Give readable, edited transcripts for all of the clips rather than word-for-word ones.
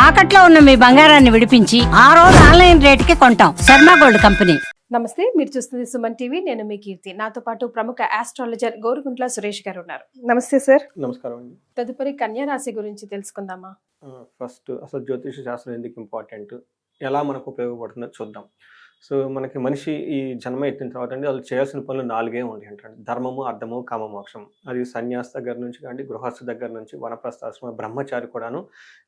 తాకట్లో ఉన్న మీ బంగారాన్ని విడిపించి ఆ రోజు ఆన్లైన్ రేటుకి కొంటాం. Sharma gold company. నమస్తే, మీరు చూస్తుంది సుమన్ టీవీ. నేను మీ కీర్తి. నాతో పాటు ప్రముఖ ఆస్ట్రాలజర్ గోరుగుంట్ల సురేష్ గారు ఉన్నారు. నమస్తే సార్. నమస్కారం అండి. తదుపరి కన్యా రాశి గురించి తెలుసుకుందామా? ఫస్ట్ అసలు జ్యోతిష శాస్త్రం ఎందుకు ఇంపార్టెంట్, ఎలా మనకు ఉపయోగపడుతుందో చూద్దాం. సో మనకి మనిషి ఈ జన్మ ఎత్తిన తర్వాత అండి వాళ్ళు చేయాల్సిన పనులు 4 ఉంటాయి అంటే ధర్మము, అర్థము, కామమోక్షం. అది సన్యాస దగ్గర నుంచి కానీ గృహస్థ దగ్గర నుంచి వనప్రస్థాశ్రమ బ్రహ్మచారి కూడాను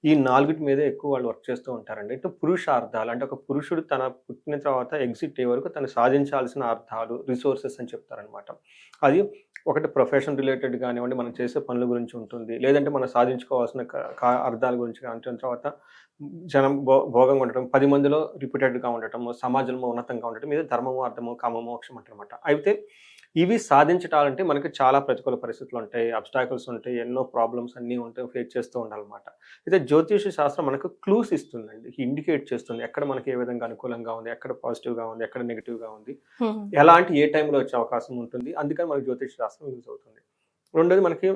ఈ 4 మీదే ఎక్కువ వాళ్ళు వర్క్ చేస్తూ ఉంటారండి. ఇటు పురుషార్థాలు అంటే ఒక పురుషుడు తన పుట్టిన తర్వాత ఎగ్జిట్ అయ్యే వరకు తను సాధించాల్సిన అర్థాలు, రిసోర్సెస్ అని చెప్తారనమాట. అది ఒకటి ప్రొఫెషన్ రిలేటెడ్ కానివ్వండి, మనం చేసే పనుల గురించి ఉంటుంది, లేదంటే మనం సాధించుకోవాల్సిన అర్థాల గురించి కానీ, తర్వాత జనం భోగంగా ఉండటం, 10 మందిలో రిప్యూటెడ్గా ఉండటం, సమాజంలో ఉన్నతంగా ఉండటం, ఇది ధర్మము, అర్థము, కామమోక్షం అంటారనమాట. అయితే ఇవి సాధించటాలంటే మనకి చాలా ప్రతికూల పరిస్థితులు ఉంటాయి, అబ్స్టాకల్స్ ఉంటాయి, ఎన్నో ప్రాబ్లమ్స్ అన్నీ ఉంటాయి, ఫేస్ చేస్తూ ఉండాలన్నమాట. అయితే జ్యోతిష శాస్త్రం మనకు క్లూస్ ఇస్తుందండి, ఇండికేట్ చేస్తుంది ఎక్కడ మనకి ఏ విధంగా అనుకూలంగా ఉంది, ఎక్కడ పాజిటివ్గా ఉంది, ఎక్కడ నెగిటివ్గా ఉంది, ఎలాంటి ఏ టైంలో వచ్చే అవకాశం ఉంటుంది. అందుకని మనకి జ్యోతిష శాస్త్రం యూజ్ అవుతుంది. రెండోది మనకి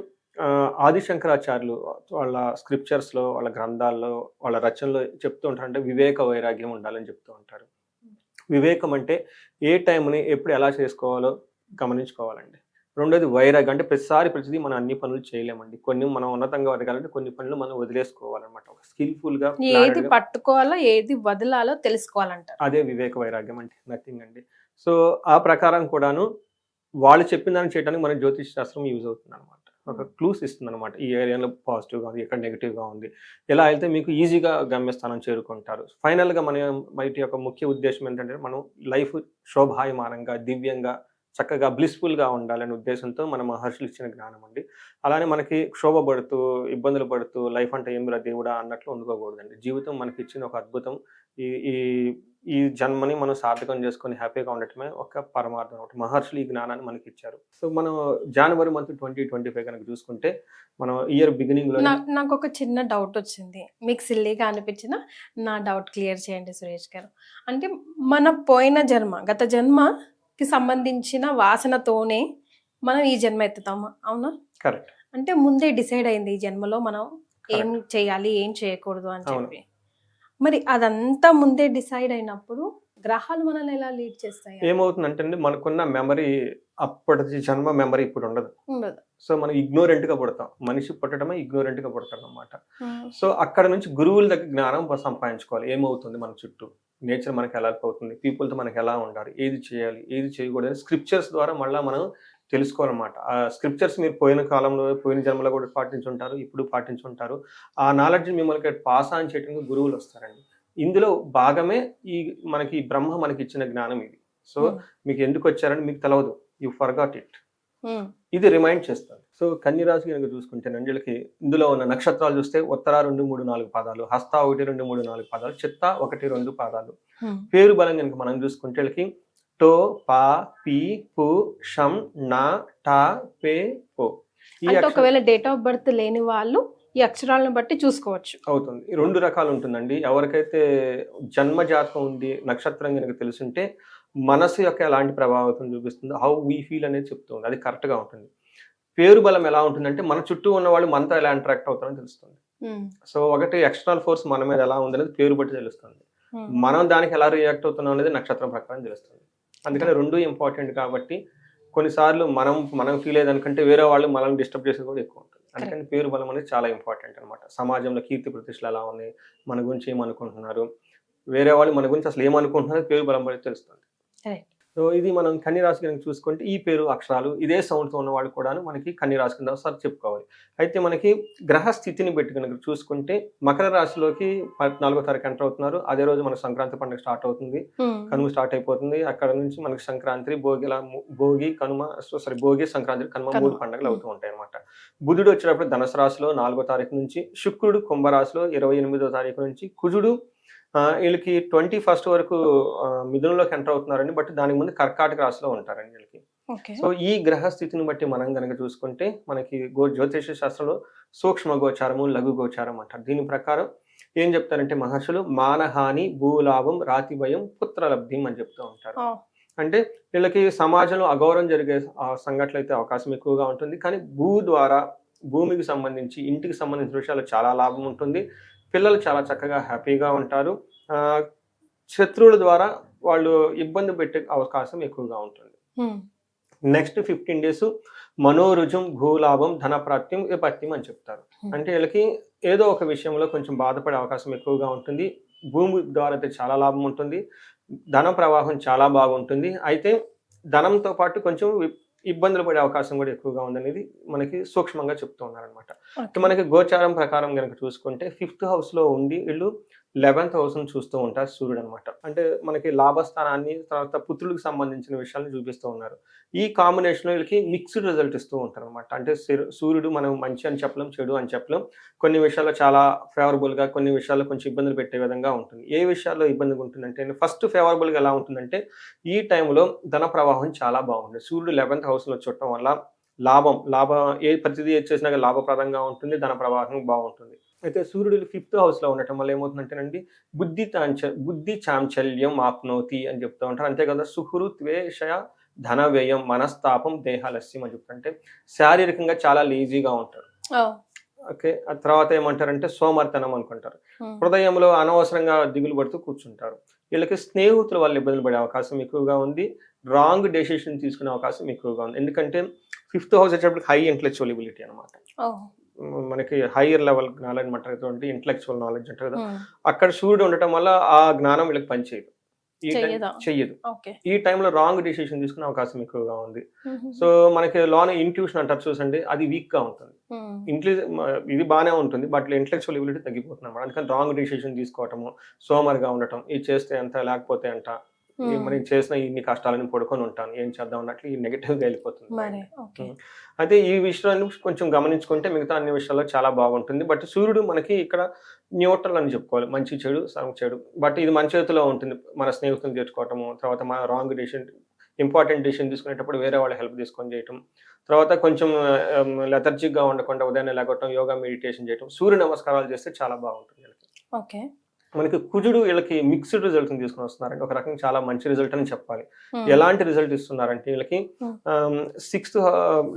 ఆదిశంకరాచార్యులు వాళ్ళ స్క్రిప్చర్స్లో, వాళ్ళ గ్రంథాల్లో, వాళ్ళ రచనలో చెప్తూ ఉంటారంటే వివేక వైరాగ్యం ఉండాలని చెప్తూ ఉంటారు. వివేకం అంటే ఏ టైంని ఎప్పుడు ఎలా చేసుకోవాలో గమనించుకోవాలండి. రెండోది వైరాగ్యం అంటే ప్రతిదీ మనం అన్ని పనులు చేయలేమండి. కొన్ని మనం ఉన్నతంగా ఎదగాలంటే కొన్ని పనులు మనం వదిలేసుకోవాలన్నమాట. ఒక స్కిల్ఫుల్గా ఏది పట్టుకోవాలో ఏది వదలాలో తెలుసుకోవాలంటారు. అదే వివేక వైరాగ్యం అంటే, నథింగ్ అండి. సో ఆ ప్రకారం కూడాను వాళ్ళు చెప్పిన దాన్ని చేయడానికి మన జ్యోతిష శాస్త్రం యూజ్ అవుతుంది అనమాట. ఒక క్లూస్ ఇస్తుంది అనమాట. ఈ ఏరియాలో పాజిటివ్గా ఉంది, ఎక్కడ నెగిటివ్గా ఉంది, ఎలా అయితే మీకు ఈజీగా గమ్యస్థానం చేరుకుంటారు. ఫైనల్గా బయట యొక్క ముఖ్య ఉద్దేశం ఏంటంటే మనం లైఫ్ శోభాయమానంగా, దివ్యంగా, చక్కగా బ్లిస్ఫుల్గా ఉండాలనే ఉద్దేశంతో మన మహర్షులు ఇచ్చిన జ్ఞానం అండి. అలానే మనకి క్షోభపడుతూ, ఇబ్బందులు పడుతూ లైఫ్ అంటే ఏమిరా దేవుడా అన్నట్లు ఉండుకోకూడదండి. జీవితం మనకి ఇచ్చిన ఒక అద్భుతం. ఈ ఈ ఈ జన్మని మనం సార్థకం చేసుకొని హ్యాపీగా ఉండటమే ఒక పరమార్థం అనమాట. మహర్షులు ఈ జ్ఞానాన్ని మనకి ఇచ్చారు. సో మనం జనవరి మంత్ 2025 కనుక చూసుకుంటే మనం ఇయర్ బిగినింగ్ లో నాకు ఒక చిన్న డౌట్ వచ్చింది. మీకు సిల్లీగా అనిపించిన నా డౌట్ క్లియర్ చేయండి సురేష్ గారు. అంటే మన పోయిన జన్మ, గత జన్మకి సంబంధించిన వాసనతోనే మనం ఈ జన్మ ఎత్తుతాము, అవునా? కరెక్ట్. అంటే ముందే డిసైడ్ అయింది ఈ జన్మలో మనం ఏం చేయాలి, ఏం చేయకూడదు అని చెప్పి. మరి అదంతా ముందే డిసైడ్ అయినప్పుడు గ్రహాలు మనల్ని ఎలా లీడ్ చేస్తాయి? ఏమవుతుందంటే అండి, మనకున్న మెమరీ అప్పటి జన్మ మెమరీ ఇప్పుడు ఉండదు. సో మనం ఇగ్నోరెంట్ గా పుడతాం. మనిషి పుట్టడమే ఇగ్నోరెంట్ గా పుడతాడు అనమాట. సో అక్కడ నుంచి గురువుల దగ్గర జ్ఞానం సంపాదించుకోవాలి. ఏమవుతుంది మన చుట్టూ, నేచర్ మనకి ఎలా అవుతుంది, పీపుల్తో మనకి ఎలా ఉండాలి, ఏది చేయాలి, ఏది చేయకూడదు, స్క్రిప్చర్స్ ద్వారా మళ్ళీ మనం తెలుసుకోవాలన్నమాట. ఆ స్క్రిప్చర్స్ మీరు పోయిన కాలంలో, పోయిన జన్మలో కూడా పాటించుంటారు, ఇప్పుడు పాటించుంటారు. ఆ నాలెడ్జ్ మిమ్మల్ని పాస్ ఆన్ చేయడానికి గురువులు వస్తారండి. ఇందులో భాగమే మనకి బ్రహ్మ మనకి ఇచ్చిన జ్ఞానం ఇది. సో మీకు ఎందుకు వచ్చారని మీకు తెలవదు, యూ ఫర్గాట్ ఇట్. ఇది రిమైండ్ చేస్తారు. సో కన్య రాశి కనుక చూసుకుంటే నంజలకి ఇందులో ఉన్న నక్షత్రాలు చూస్తే ఉత్తర 2, 3, 4 పాదాలు, హస్త 1, 2, 3, 4 పాదాలు, చిత్త 1, 2 పాదాలు. పేరు బలం కనుక మనం చూసుకుంటే వీళ్ళకి టో, పా, పి, పు, షం, నా, టా, పే, పో. ఒకవేళ డేట్ ఆఫ్ బర్త్ లేని వాళ్ళు ఈ అక్షరాలను బట్టి చూసుకోవచ్చు. అవుతుంది. 2 రకాలు ఉంటుందండి. ఎవరికైతే జన్మ జాతకం ఉంది, నక్షత్రం కనుక తెలుసుంటే మనసు యొక్క ఎలాంటి ప్రభావితం చూపిస్తుందో, హౌ వీ ఫీల్ అనేది చెప్తుంది. అది కరెక్ట్ గా ఉంటుంది. పేరు బలం ఎలా ఉంటుందంటే మన చుట్టూ ఉన్న వాళ్ళు మనతో ఎలా ఇంటరాక్ట్ అవుతారని తెలుస్తుంది. సో ఒకటి ఎక్స్టర్నల్ ఫోర్స్ మన మీద ఎలా ఉంది అనేది పేరు బట్టి తెలుస్తుంది. మనం దానికి ఎలా రియాక్ట్ అవుతున్నాం అనేది నక్షత్రం ప్రకారం తెలుస్తుంది. అందుకని 2 ఇంపార్టెంట్ కాబట్టి కొన్నిసార్లు మనం ఫీల్ అయ్యేదానికంటే వేరే వాళ్ళు మనల్ని డిస్టర్బ్ చేసేది కూడా ఎక్కువ ఉంటుంది. అందుకని పేరు బలం అనేది చాలా ఇంపార్టెంట్ అనమాట. సమాజంలో కీర్తి ప్రతిష్టలు ఎలా ఉన్నాయి, మన గురించి ఏమనుకుంటున్నారు, వేరే వాళ్ళు మన గురించి అసలు ఏమనుకుంటున్నారో పేరు బలం అనేది తెలుస్తుంది. సో ఇది మనం కన్య రాశి కనుక చూసుకుంటే ఈ పేరు అక్షరాలు ఇదే సౌండ్తో ఉన్న వాళ్ళు కూడా మనకి కన్య రాశి కింద ఒకసారి చెప్పుకోవాలి. అయితే మనకి గ్రహ స్థితిని పెట్టి కనుక చూసుకుంటే మకర రాశిలోకి 14వ తారీఖు ఎంటర్ అవుతున్నారు. అదే రోజు మనకు సంక్రాంతి పండుగ స్టార్ట్ అవుతుంది, కనుమ స్టార్ట్ అయిపోతుంది. అక్కడ నుంచి మనకి సంక్రాంతి, భోగి, సంక్రాంతి, కనుమ 3 పండుగలు అవుతూ ఉంటాయి అనమాట. బుధుడు వచ్చేటప్పుడు ధనుసు రాశిలో 4వ తారీఖు నుంచి, శుక్రుడు కుంభరాశిలో 28వ తారీఖు నుంచి, కుజుడు వీళ్ళకి 21st వరకు మిథునంలోకి ఎంటర్ అవుతున్నారండి. బట్ దానికి ముందు కర్కాటక రాశిలో ఉంటారండి వీళ్ళకి. సో ఈ గ్రహ స్థితిని బట్టి మనం కనుక చూసుకుంటే మనకి జ్యోతిష శాస్త్రంలో సూక్ష్మ గోచారము, లఘు గోచారం అంటారు. దీని ప్రకారం ఏం చెప్తారంటే మహర్షులు మానహాని, భూలాభం, రాతిభయం, పుత్రలబ్ధిం అని చెప్తూ ఉంటారు. అంటే వీళ్ళకి సమాజంలో అగౌరవం జరిగే సంఘటనలు అయితే అవకాశం ఎక్కువగా ఉంటుంది. కానీ భూమికి సంబంధించి, ఇంటికి సంబంధించిన విషయాలు చాలా లాభం ఉంటుంది. పిల్లలు చాలా చక్కగా హ్యాపీగా ఉంటారు. ఆ, శత్రువుల ద్వారా వాళ్ళు ఇబ్బంది పెట్టే అవకాశం ఎక్కువగా ఉంటుంది. నెక్స్ట్ 15 డేస్ మనోరుజం భూలాభం ధనప్రాప్త్యం విపత్యం అని చెప్తారు. అంటే వీళ్ళకి ఏదో ఒక విషయంలో కొంచెం బాధపడే అవకాశం ఎక్కువగా ఉంటుంది. భూమి ద్వారా అయితే చాలా లాభం ఉంటుంది. ధన ప్రవాహం చాలా బాగుంటుంది. అయితే ధనంతో పాటు కొంచెం ఇబ్బందులు పడే అవకాశం కూడా ఎక్కువగా ఉందనేది మనకి సూక్ష్మంగా చెప్తూ ఉన్నారనమాట. మనకి గోచారం ప్రకారం కనుక చూసుకుంటే 5th హౌస్లో ఉండి వీళ్ళు 11th హౌస్ను చూస్తూ ఉంటారు సూర్యుడు అనమాట. అంటే మనకి లాభస్థానాన్ని, తర్వాత పుత్రులకు సంబంధించిన విషయాలను చూపిస్తూ ఉన్నారు. ఈ కాంబినేషన్ వీళ్ళకి మిక్స్డ్ రిజల్ట్ ఇస్తూ ఉంటారు అనమాట. అంటే సూర్యుడు మనం మంచి అని చెప్పలేం, చెడు అని చెప్పలేం. కొన్ని విషయాల్లో చాలా ఫేవరబుల్గా, కొన్ని విషయాల్లో కొంచెం ఇబ్బందులు పెట్టే విధంగా ఉంటుంది. ఏ విషయాల్లో ఇబ్బందిగా ఉంటుందంటే ఫస్ట్ ఫేవరబుల్గా ఎలా ఉంటుందంటే ఈ టైంలో ధన ప్రవాహం చాలా బాగుంటుంది. సూర్యుడు 11th హౌస్లో చూడటం వల్ల ప్రతిదీ చేసినా లాభప్రదంగా ఉంటుంది. ధన ప్రవాహం బాగుంటుంది. అయితే సూర్యుడు 5th హౌస్లో ఉండటం వల్ల ఏమవుతుందంటేనండి బుద్ధి చాంచల్యం ఆప్నోతి అని చెప్తూ ఉంటారు. అంతేకాదు సుహృ త్వేషయ ధన వ్యయం మనస్తాపం దేహాలస్యం అని చెప్తుంటే శారీరకంగా చాలా లేజీగా ఉంటారు. ఓకే, ఆ తర్వాత ఏమంటారంటే సోమర్తనం అనుకుంటారు. హృదయంలో అనవసరంగా దిగులు పడుతూ కూర్చుంటారు. వీళ్ళకి స్నేహితుల వల్ల ఇబ్బందులు పడే అవకాశం ఎక్కువగా ఉంది. రాంగ్ డెసిషన్ తీసుకునే అవకాశం ఎక్కువగా ఉంది. ఎందుకంటే 5th హౌస్ వచ్చేటప్పుడు హై ఇంటెలెక్చువల్ ఎబిలిటీ అనమాట. మనకి హైయర్ లెవెల్ నాలెడ్జ్ అంటారు, ఇంటలెక్చువల్ నాలెడ్జ్ అంటారు కదా, అక్కడ సూర్యుడు ఉండటం వల్ల ఆ జ్ఞానం వీళ్ళకి పనిచేయదు, చెయ్యదు. ఈ టైంలో రాంగ్ డిసిషన్ తీసుకునే అవకాశం ఎక్కువగా ఉంది. సో మనకి లోన ఇంట్యూషన్ అంటారు చూసండి, అది వీక్ గా ఉంటుంది. ఇది బాగానే ఉంటుంది, బట్ ఇంటలెక్చువల్ ఎబిలిటీ తగ్గిపోతుంది అన్నమాట. అందుకని రాంగ్ డిసిషన్ తీసుకోవటము, సోమరిగా ఉండటం, ఇది చేస్తే ఎంత లేకపోతే అంట, మనం చేసిన ఇన్ని కష్టాలను పడుకొని ఉంటాను, ఏం చేద్దాం అన్నట్లు ఈ నెగటివ్ గా వెళ్ళిపోతుంది. అయితే ఈ విషయాన్ని కొంచెం గమనించుకుంటే మిగతా అన్ని విషయాల్లో చాలా బాగుంటుంది. బట్ సూర్యుడు మనకి ఇక్కడ న్యూట్రల్ అని చెప్పుకోవాలి, మంచి చెడు చెడు, బట్ ఇది మన చేతిలో ఉంటుంది. మన స్నేహితులను తెచ్చుకోవటము, తర్వాత మన రాంగ్ డిసిషన్, ఇంపార్టెంట్ డిసిషన్ తీసుకునేటప్పుడు వేరే వాళ్ళ హెల్ప్ తీసుకొని చేయటం, తర్వాత కొంచెం లెథర్జిక్గా ఉండకుండా ఉదయాన్నే లేకపోవటం, యోగా మెడిటేషన్ చేయటం, సూర్య నమస్కారాలు చేస్తే చాలా బాగుంటుంది. మనకి కుజుడు వీళ్ళకి మిక్స్డ్ రిజల్ట్ తీసుకుని వస్తున్నారంటే ఒక రకంగా చాలా మంచి రిజల్ట్ అని చెప్పాలి. ఎలాంటి రిజల్ట్ ఇస్తున్నారంటే వీళ్ళకి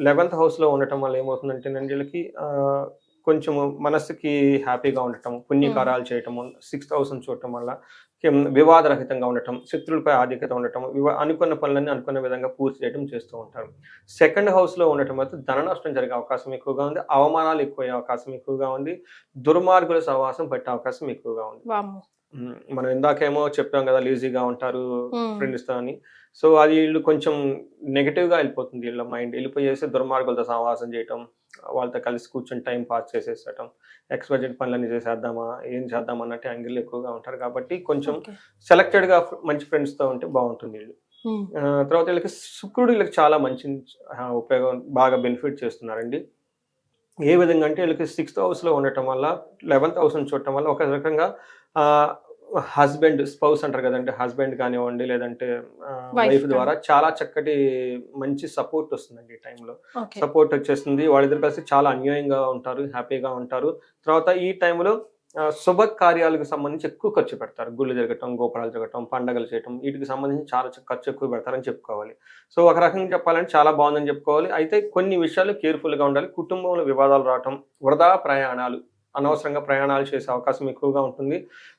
11th హౌస్లో ఉండటం వల్ల ఏమవుతుందంటే వీళ్ళకి కొంచెం మనసుకి హ్యాపీగా ఉండటం, పుణ్యకారాలు చేయటము, 6th హౌస్ని చూడటం వల్ల వివాదరహితంగా ఉండటం, శత్రువులపై ఆధిక్యత ఉండటం, అనుకున్న పనులన్నీ అనుకున్న విధంగా పూర్తి చేయడం చేస్తూ ఉంటారు. 2nd హౌస్లో ఉండటం వల్ల ధన నష్టం జరిగే అవకాశం ఎక్కువగా ఉంది, అవమానాలు ఎక్కువయ్యే అవకాశం ఎక్కువగా ఉంది, దుర్మార్గుల సహవాసం పెట్టే అవకాశం ఎక్కువగా ఉంది. మనం ఇందాకేమో చెప్పాం కదా లేజీగా ఉంటారు ఫ్రెండ్స్తో అని, సో అది వీళ్ళు కొంచెం నెగిటివ్గా వెళ్ళిపోతుంది. వీళ్ళ మైండ్ వెళ్ళిపోయేసి దుర్మార్గులతో సహవాసం చేయటం, వాళ్ళతో కలిసి కూర్చొని టైం పాస్ చేసేసటం, ఎక్స్పెక్టెడ్ పనులన్నీ చేసేద్దామా, ఏం చేద్దాం అన్నట్టు యాంగిల్ ఎక్కువగా ఉంటారు. కాబట్టి కొంచెం సెలెక్టెడ్గా మంచి ఫ్రెండ్స్తో ఉంటే బాగుంటుంది వీళ్ళు. తర్వాత వీళ్ళకి శుక్రుడు వీళ్ళకి చాలా మంచి ఉపయోగం, బాగా బెనిఫిట్ చేస్తున్నారండి. ఏ విధంగా అంటే వీళ్ళకి 6th హౌస్లో ఉండటం వల్ల 11th హౌస్ని చూడటం వల్ల ఒక రకంగా హస్బెండ్, స్పౌస్ అంటారు కదంటే, హస్బెండ్ కానివ్వండి లేదంటే వైఫ్ ద్వారా చాలా చక్కటి మంచి సపోర్ట్ వస్తుందండి. ఈ టైంలో సపోర్ట్ వచ్చేస్తుంది. వాళ్ళిద్దరు కలిసి చాలా అన్యాయంగా ఉంటారు, హ్యాపీగా ఉంటారు. తర్వాత ఈ టైంలో శుభ కార్యాలకు సంబంధించి ఎక్కువ ఖర్చు పెడతారు. గుళ్ళు తిరగటం, గోపురాలు తిరగటం, పండగలు చేయటం, వీటికి సంబంధించి చాలా ఖర్చు ఎక్కువ పెడతారని చెప్పుకోవాలి. సో ఒక రకంగా చెప్పాలంటే చాలా బాగుందని చెప్పుకోవాలి. అయితే కొన్ని విషయాలు కేర్ఫుల్గా ఉండాలి. కుటుంబంలో వివాదాలు రావటం, వృధా ప్రయాణాలు, అనవసరంగా ప్రయాణాలు చేసే అవకాశం ఎక్కువగా ఉంటుంది.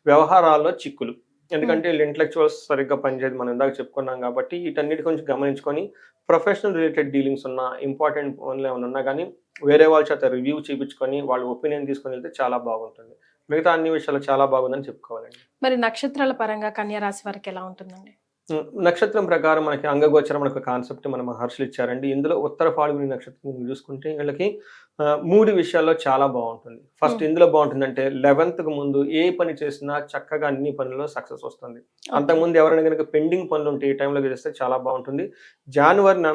వ్యవహారాల్లో చిక్కులు, ఎందుకంటే వీళ్ళు ఇంటలెక్చువల్స్ సరిగ్గా పనిచేయదు, మనం ఇందాక చెప్పుకున్నాం. కాబట్టి వీటన్నిటి కొంచెం గమనించుకొని ప్రొఫెషనల్ రిలేటెడ్ డీలింగ్స్ ఉన్న, ఇంపార్టెంట్ పనులు ఏమైనా ఉన్నా కానీ వేరే వాళ్ళ చేత రివ్యూ చేయించుకొని వాళ్ళ ఒపీనియన్ తీసుకొని వెళ్తే చాలా బాగుంటుంది. మిగతా అన్ని విషయాలు చాలా బాగుందని చెప్పుకోవాలండి. మరి నక్షత్రాల పరంగా కన్యా రాశి వారికి ఎలా ఉంటుందండి? నక్షత్రం ప్రకారం మనకి అంగగోచరం అనే ఒక కాన్సెప్ట్ మన మహర్షులు ఇచ్చారండి. ఇందులో ఉత్తర ఫాల్గుని నక్షత్రం చూసుకుంటే వీళ్ళకి 3 విషయాల్లో చాలా బాగుంటుంది. ఫస్ట్ ఇందులో బాగుంటుందంటే 11th ముందు ఏ పని చేసినా చక్కగా అన్ని పనుల్లో సక్సెస్ వస్తుంది. అంతకుముందు ఎవరైనా కనుక పెండింగ్ పనులు ఉంటే ఈ టైంలో చేస్తే చాలా బాగుంటుంది. జనవరి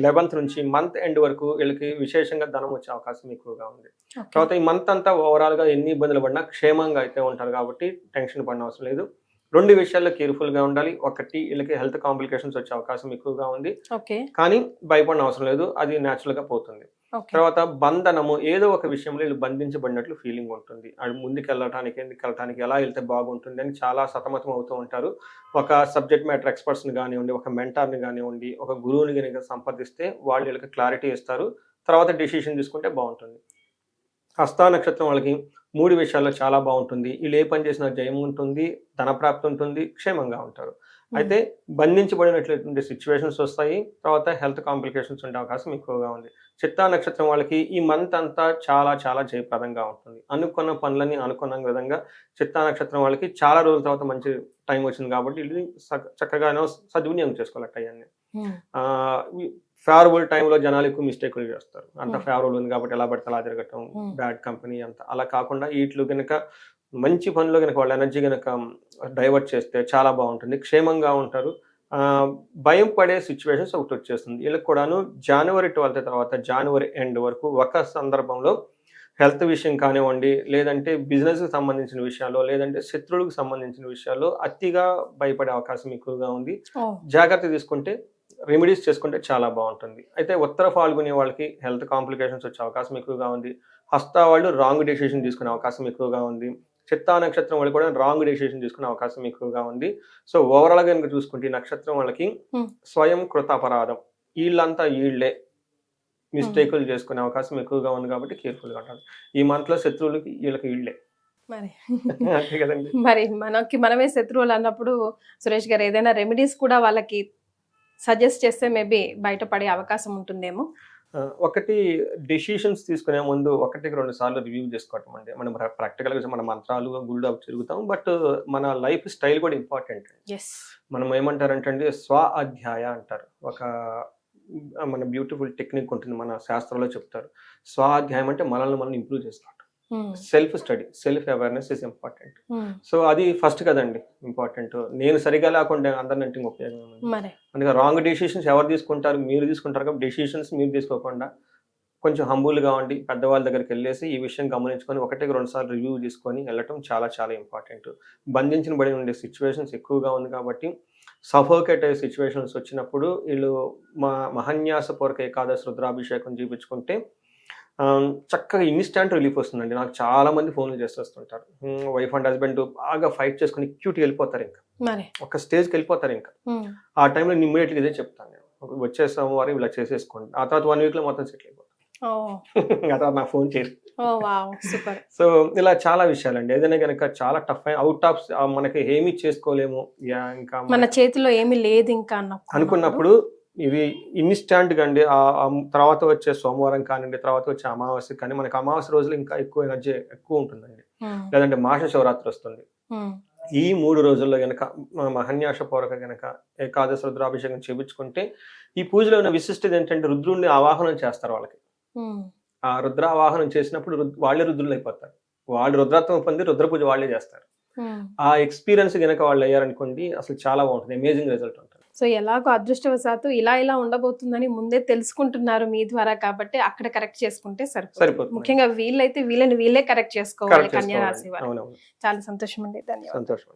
11th నుంచి మంత్ ఎండ్ వరకు వీళ్ళకి విశేషంగా ధనం వచ్చే అవకాశం ఎక్కువగా ఉంది. తర్వాత ఈ మంత్ అంతా ఓవరాల్గా ఎన్ని ఇబ్బందులు పడినా క్షేమంగా అయితే ఉంటారు కాబట్టి టెన్షన్ పడిన అవసరం లేదు. 2 విషయాల్లో కేర్ఫుల్గా ఉండాలి. ఒకటి వీళ్ళకి హెల్త్ కాంప్లికేషన్స్ వచ్చే అవకాశం ఎక్కువగా ఉంది, కానీ భయపడిన అవసరం లేదు, అది న్యాచురల్గా పోతుంది. తర్వాత బంధనము, ఏదో ఒక విషయంలో వీళ్ళు బంధించబడినట్లు ఫీలింగ్ ఉంటుంది. అది ముందుకెళ్ళటానికి ఎలా వెళ్తే బాగుంటుంది అని చాలా సతమతం అవుతూ ఉంటారు. ఒక సబ్జెక్ట్ మ్యాటర్ ఎక్స్పర్ట్స్ని కానివ్వండి, ఒక మెంటార్ని కానివ్వండి, ఒక గురువుని కనుక సంప్రదిస్తే వాళ్ళు వీళ్ళకి క్లారిటీ ఇస్తారు. తర్వాత డెసిషన్ తీసుకుంటే బాగుంటుంది. హస్త నక్షత్రం వాళ్ళకి 3 విషయాల్లో చాలా బాగుంటుంది. వీళ్ళు ఏ పని చేసినా జయం ఉంటుంది, ధనప్రాప్తి ఉంటుంది, క్షేమంగా ఉంటారు. అయితే బంధించబడినటువంటి సిచ్యువేషన్స్ వస్తాయి. తర్వాత హెల్త్ కాంప్లికేషన్స్ ఉండే అవకాశం ఎక్కువగా ఉంది. చిత్తా నక్షత్రం వాళ్ళకి ఈ మంత్ అంతా చాలా చాలా జయప్రదంగా ఉంటుంది. అనుకున్న పనులని అనుకున్న విధంగా చిత్తా నక్షత్రం వాళ్ళకి చాలా రోజుల తర్వాత మంచి టైం వచ్చింది కాబట్టి ఇది చక్కగానో సద్వినియోగం చేసుకోవాలి టైంని. ఫేవరబుల్ టైంలో జనాలు ఎక్కువ మిస్టేకులు చేస్తారు. అంత ఫేవరబుల్ ఉంది కాబట్టి ఎలా పడితే అలా తిరగటం, బ్యాడ్ కంపెనీ అంత అలా కాకుండా వీటిలో కనుక మంచి పనిలో కనుక వాళ్ళ ఎనర్జీ కనుక డైవర్ట్ చేస్తే చాలా బాగుంటుంది, క్షేమంగా ఉంటారు. భయం పడే సిచ్యువేషన్స్ ఒకటి వచ్చేస్తుంది. వీళ్ళకి కూడాను జనవరి 12 తర్వాత జనవరి ఎండ్ వరకు ఒక సందర్భంలో హెల్త్ విషయం కానివ్వండి, లేదంటే బిజినెస్కి సంబంధించిన విషయాల్లో, లేదంటే శత్రువులకు సంబంధించిన విషయాల్లో అతిగా భయపడే అవకాశం ఎక్కువగా ఉంది. జాగ్రత్త తీసుకుంటే, రెమెడీస్ చేసుకుంటే చాలా బాగుంటుంది. అయితే ఉత్తర ఫాల్గుని వాళ్ళకి హెల్త్ కాంప్లికేషన్స్ వచ్చే అవకాశం ఎక్కువగా ఉంది. హస్త వాళ్ళు రాంగ్ డెసిషన్ తీసుకునే అవకాశం ఎక్కువగా ఉంది. చిత్తా నక్షత్రం వాళ్ళు కూడా రాంగ్ డెసిషన్ తీసుకునే అవకాశం ఎక్కువగా ఉంది. సో ఓవరాల్ గా కనుక చూసుకుంటే ఈ నక్షత్రం వాళ్ళకి స్వయం కృత అపరాధం, వీళ్ళంతా వీళ్ళే మిస్టేకులు చేసుకునే అవకాశం ఎక్కువగా ఉంది కాబట్టి కేర్ఫుల్ గా ఉంటారు. ఈ మంత్ లో శత్రువులకి వీళ్ళకి వీళ్ళే మరి అంతే కదండి. మరి మనమే శత్రువులు అన్నప్పుడు సురేష్ గారు ఏదైనా రెమెడీస్ కూడా వాళ్ళకి సజెస్ట్ చేస్తే మేబీ బయటపడే అవకాశం ఉంటుందేమో. ఒకటి డెసిషన్స్ తీసుకునే ముందు 1-2 సార్లు రివ్యూ చేసుకోవటం అండి. మనం ప్రాక్టికల్గా మన మంత్రాలు గుళ్ళు అవి తిరుగుతాం, బట్ మన లైఫ్ స్టైల్ కూడా ఇంపార్టెంట్. మనం ఏమంటారంటే అండి, స్వ అధ్యాయ అంటారు. మన బ్యూటిఫుల్ టెక్నిక్ ఉంటుంది, మన శాస్త్రంలో చెప్తారు. స్వ అధ్యాయం అంటే మనల్ని మనం ఇంప్రూవ్ చేసుకోవటం. Self study, self awareness is important. So అది ఫస్ట్ కదండి ఇంపార్టెంట్. నేను సరిగా లేకుండా అందరిని అంటే ఉపయోగం ఉంది. అందుకే రాంగ్ డెసిషన్స్ ఎవరు తీసుకుంటారు, మీరు తీసుకుంటారు. కాబట్టి డెసిషన్స్ మీరు తీసుకోకుండా కొంచెం హంబుల్గా ఉండి పెద్దవాళ్ళ దగ్గరికి వెళ్ళేసి ఈ విషయం గమనించుకొని 1-2 సార్లు రివ్యూ తీసుకొని వెళ్ళటం చాలా చాలా ఇంపార్టెంట్. బంధించబడి ఉండే సిచ్యువేషన్స్ ఎక్కువగా ఉంది కాబట్టి సఫోకేట్ అయ్యే సిచ్యువేషన్స్ వచ్చినప్పుడు వీళ్ళు మహన్యాసపూర్వక ఏకాదశి రుద్రాభిషేకం చూపించుకుంటే చక్కగా ఇన్స్టాంట్ రిలీఫ్ వస్తుందండి. నాకు చాలా మంది ఫోన్లు చేస్తుంటారు. వైఫ్ అండ్ హస్బెండ్ బాగా ఫైట్ చేసుకుని క్యూట్గా వెళ్ళిపోతారు, ఇంకా ఒక స్టేజ్కి వెళ్ళిపోతారు. ఇంకా ఆ టైంలో ఇమ్మీడియట్గా ఇదే చెప్తాను నేను, వచ్చేసాము వారు ఇలా చేసేసుకోండి. ఆ తర్వాత 1 వీక్ లో మొత్తం సెటిల్ అయిపోతాం. నా ఫోన్ చేసి సో ఇలా చాలా విషయాలండి. ఏదైనా కనుక చాలా టఫ్ అవుట్ ఆఫ్ మనకి ఏమీ చేసుకోలేము, ఇంకా మన చేతిలో ఏమీ లేదు ఇంకా అనుకున్నప్పుడు ఇది ఇన్స్టాంట్ గా అండి. ఆ తర్వాత వచ్చే సోమవారం కానివ్వండి, తర్వాత వచ్చే అమావాస్య కానీ, మనకి అమావాస్య రోజులు ఇంకా ఎక్కువ ఎనర్జీ ఎక్కువ ఉంటుందండి. లేదంటే మాస శివరాత్రి వస్తుంది. ఈ 3 రోజుల్లో గనక మహన్యాసపూర్వక గనక ఏకాదశి రుద్రాభిషేకం చేయించుకుంటే, ఈ పూజలో ఉన్న విశిష్టత ఏంటంటే రుద్రుడిని ఆవాహనం చేస్తారు వాళ్ళకి. ఆ రుద్ర ఆవాహనం చేసినప్పుడు వాళ్ళే రుద్రులు అయిపోతారు. వాళ్ళు రుద్రత్వం పొంది రుద్ర పూజ వాళ్ళే చేస్తారు. ఆ ఎక్స్పీరియన్స్ గనక వాళ్ళు అయ్యారనుకోండి, అసలు చాలా బాగుంటుంది, అమేజింగ్ రిజల్ట్ ఉంటుంది. సో ఎలాగో అదృష్టవశాత్తు ఇలా ఉండబోతుందని ముందే తెలుసుకుంటున్నారు మీ ద్వారా, కాబట్టి అక్కడ కరెక్ట్ చేసుకుంటే సరిపోతుంది. ముఖ్యంగా వీళ్ళైతే వీళ్ళని వీళ్ళే కరెక్ట్ చేసుకోవాలి, కన్యా రాశి వారు. చాలా సంతోషం అండి, ధన్యవాదాలు. సంతోషం.